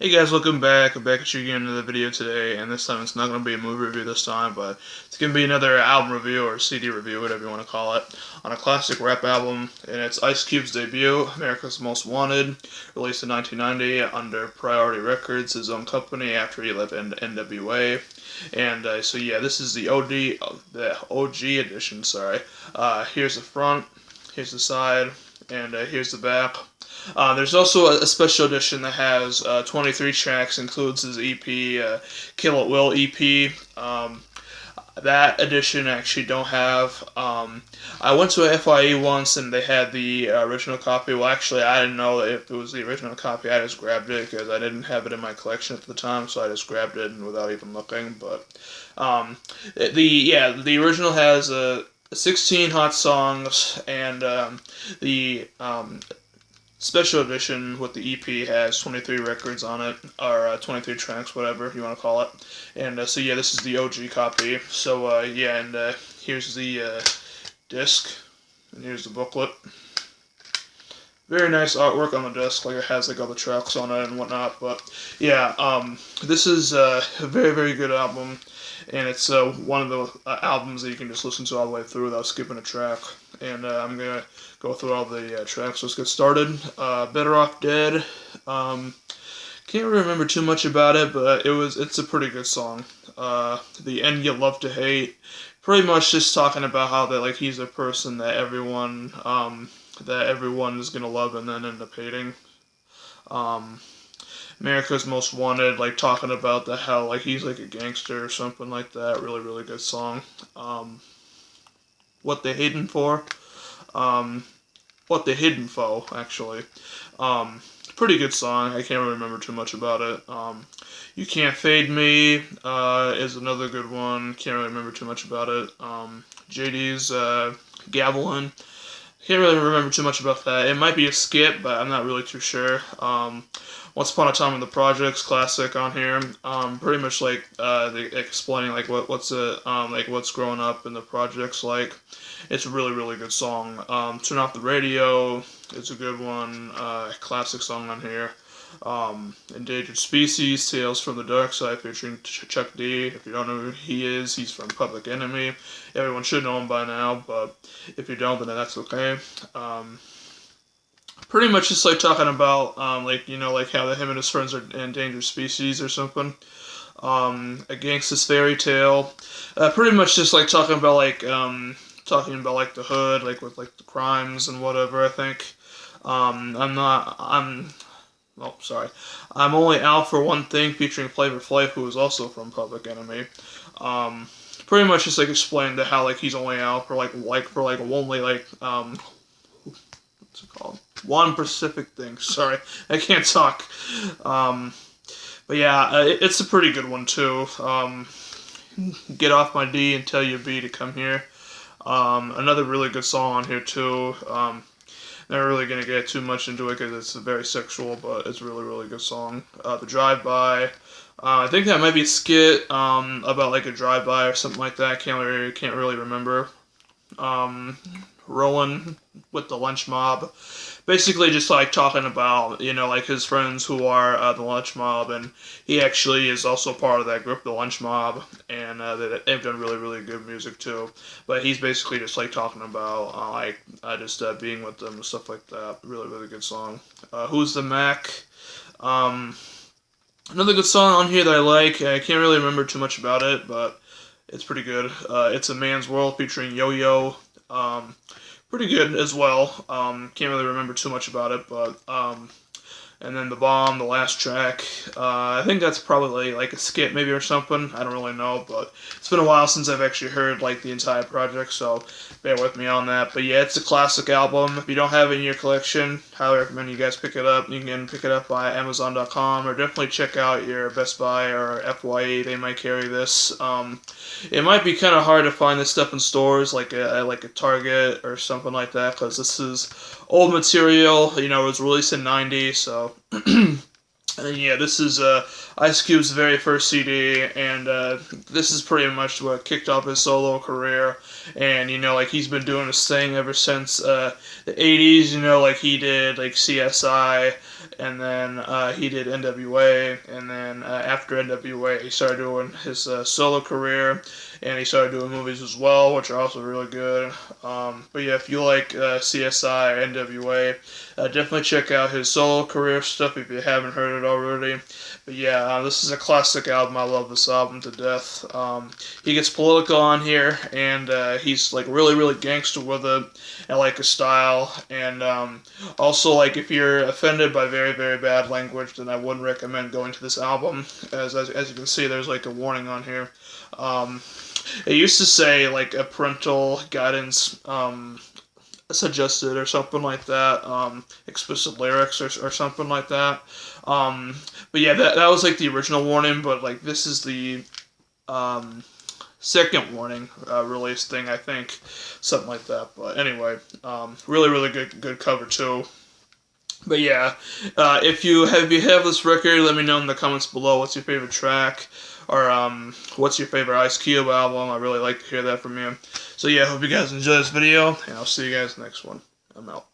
Hey guys, welcome back. I'm back at you again in the video today, and this time it's not going to be a movie review this time, but it's going to be another album review or CD review, whatever you want to call it, on a classic rap album, and it's Ice Cube's debut, America's Most Wanted, released in 1990 under Priority Records, his own company, after he left NWA. And so yeah, this is the OG edition. Sorry. Here's the front, here's the side, and here's the back. There's also a special edition that has 23 tracks, includes his EP, Kill It Will EP. That edition I actually don't have. I went to a FYE once and they had the original copy. Well, actually, I didn't know if it was the original copy. I just grabbed it because I didn't have it in my collection at the time, so I just grabbed it without even looking. But the original has 16 hot songs, and the special edition with the EP has 23 records on it, or 23 tracks, whatever you want to call it. And so yeah, this is the OG copy. So yeah, and here's the disc, and here's the booklet. Very nice artwork on the disc, like it has like all the tracks on it and whatnot. But yeah, this is a very, very good album, and it's one of the albums that you can just listen to all the way through without skipping a track. And I'm gonna go through all the tracks. Let's get started. Better Off Dead. Can't really remember too much about it, but it's a pretty good song. The End You Love to Hate. Pretty much just talking about how that like he's a person that everyone is gonna love and then end up hating. America's Most Wanted, like talking about the how like he's like a gangster or something like that. Really, really good song. What They Hidden For. What They Hidden For, actually. Pretty good song. I can't really remember too much about it. You Can't Fade Me is another good one. Can't really remember too much about it. JD's Gavelin. Can't really remember too much about that. It might be a skip, but I'm not really too sure. Once Upon a Time in the Projects, classic on here. Pretty much like they explaining like what's growing up in the projects like. It's a really, really good song. Turn Off the Radio. It's a good one. Classic song on here. Endangered Species, Tales from the Dark Side, featuring Chuck D. If you don't know who he is, he's from Public Enemy. Everyone should know him by now, but if you don't, then that's okay. Pretty much just like talking about like how him and his friends are endangered species or something. A Gangsta's Fairy Tale. Pretty much just like talking about like the hood, like with like the crimes and whatever. I think. I'm Only Out for One Thing, featuring Flavor Flav, who is also from Public Enemy. Pretty much just like explained to how like he's only out for only what's it called? One Pacific Thing. Sorry, I can't talk. But yeah, it's a pretty good one too. Get Off My D and Tell Your B to Come Here. Another really good song on here too. Not really gonna get too much into it because it's very sexual, but it's a really, really good song. The Drive By. I think that might be a skit about like a drive-by or something like that. Can't really remember. Rolling with the Lunch Mob. Basically just like talking about, like his friends who are the Lunch Mob, and he actually is also part of that group, the Lunch Mob, and they've done really, really good music too. But he's basically just like talking about just being with them and stuff like that. Really, really good song. Who's the Mac? Another good song on here that I like. I can't really remember too much about it, but it's pretty good. It's a Man's World, featuring Yo-Yo. Pretty good as well. Can't really remember too much about it, but and then The Bomb, the last track. I think that's probably like a skit maybe or something. I don't really know, but it's been a while since I've actually heard like the entire project, so bear with me on that. But yeah, it's a classic album. If you don't have it in your collection, highly recommend you guys pick it up. You can pick it up by Amazon.com, or definitely check out your Best Buy or FYE. They might carry this. It might be kind of hard to find this stuff in stores like a Target or something like that, because this is old material. It was released in '90, so. And yeah, this is Ice Cube's very first CD, and this is pretty much what kicked off his solo career. And like he's been doing his thing ever since the '80s. Like he did like CSI, and then he did NWA, and then after NWA, he started doing his solo career, and he started doing movies as well, which are also really good. But yeah, if you like CSI or NWA, definitely check out his solo career stuff if you haven't heard it already. But yeah, this is a classic album. I love this album to death. He gets political on here, and he's like really gangster with it. I like his style, and also like if you're offended by very bad language, then I wouldn't recommend going to this album. As you can see, there's like a warning on here. It used to say like a parental guidance suggested or something like that, explicit lyrics or something like that. But yeah, that was like the original warning, but like this is the second warning release thing, I think, something like that. But anyway, really good cover too. But yeah, if you have this record, let me know in the comments below what's your favorite track, or what's your favorite Ice Cube album. I really like to hear that from you. So yeah, hope you guys enjoy this video, and I'll see you guys next one. I'm out.